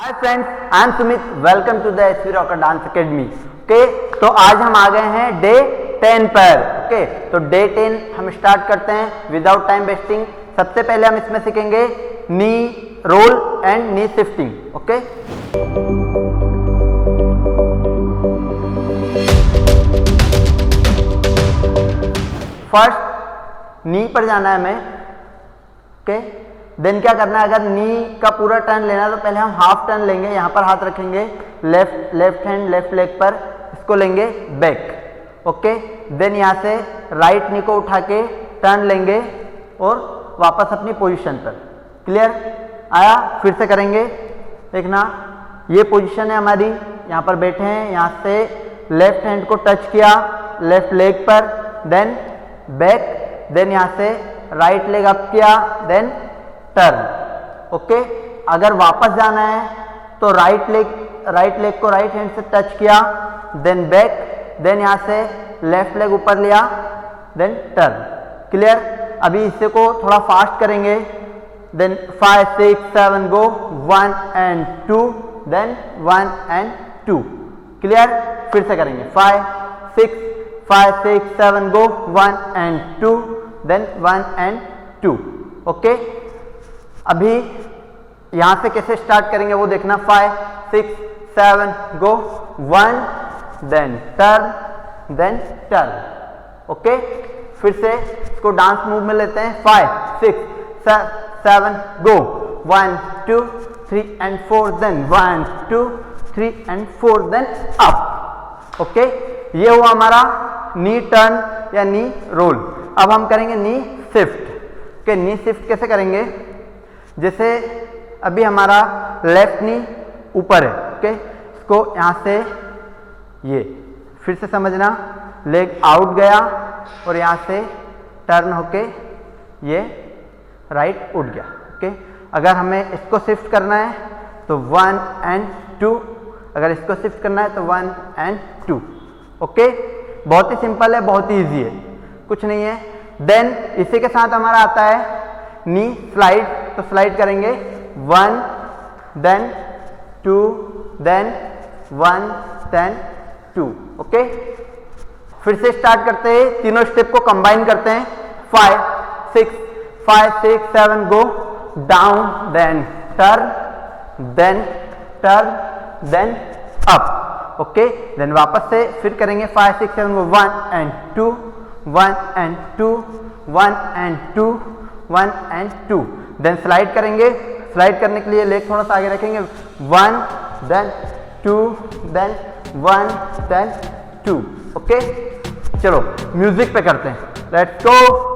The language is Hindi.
Hi friends, I am Sumit. Welcome to the SV rocker dance academy. Okay, तो आज हम आ गए हैं डे 10 पर। ओके, तो डे 10 हम स्टार्ट करते हैं विदाउट टाइम वेस्टिंग। सबसे पहले हम इसमें सीखेंगे knee roll and knee shifting. Okay, first knee पर जाना है हमें। ओके, देन क्या करना है, अगर नी का पूरा टर्न लेना है तो पहले हम हाफ टर्न लेंगे। यहाँ पर हाथ रखेंगे, लेफ्ट हैंड लेफ्ट लेग पर, इसको लेंगे बैक। ओके, देन यहाँ से राइट नी को उठा के टर्न लेंगे और वापस अपनी पोजीशन पर। क्लियर आया? फिर से करेंगे। देखना, ये पोजीशन है हमारी, यहाँ पर बैठे हैं। यहाँ से लेफ्ट हैंड को टच किया लेफ्ट लेग पर, देन बैक, देन यहाँ से राइट लेग अप किया, देन टर्न। ओके, अगर वापस जाना है तो राइट लेग को राइट हैंड से टच किया, देन बैक, देन यहाँ से लेफ्ट लेग ऊपर लिया, देन टर्न। क्लियर? अभी इसे को थोड़ा फास्ट करेंगे। Then 5 6 7 go, 1 and 2, then 1 and 2। Clear? फिर से करेंगे 5 6 7 go, 1 and 2, then 1 and 2। Okay, अभी यहां से कैसे स्टार्ट करेंगे वो देखना। 5 6 7 go, 1, then turn, then turn. Okay, फिर से इसको डांस मूव में लेते हैं। 5 6 7 go, 1 2 3 and 4, then 1 2 3 and 4, then up. Okay, ये हुआ हमारा नी टर्न या नी रोल। अब हम करेंगे नी शिफ्ट। ओके, नी शिफ्ट कैसे करेंगे? जैसे अभी हमारा लेफ्ट नी ऊपर है। ओके, इसको यहां से ये फिर से समझना, लेग आउट गया और यहां से टर्न होके ये राइट उठ गया। ओके, अगर हमें इसको शिफ्ट करना है तो 1 and 2, अगर इसको शिफ्ट करना है तो 1 and 2। ओके, बहुत ही सिंपल है, बहुत ही ईजी है, कुछ नहीं है। देन इसी के साथ हमारा आता है नी स्लाइड। तो स्लाइड करेंगे 1 देन 2 देन 1 देन 2। ओके, फिर से स्टार्ट करते हैं, तीनों स्टेप को कंबाइन करते हैं। 5 6 7 go, down, then turn, then up. Okay, then वापस से फिर करेंगे 5 6 7 go, 1 and 2 1 and 2 1 and 2 1 and 2। Then slide करेंगे। स्लाइड करने के लिए लेग थोड़ा सा आगे रखेंगे। 1 देन 2 देन 1 देन 2। ओके, चलो म्यूजिक पे करते हैं। Let's go.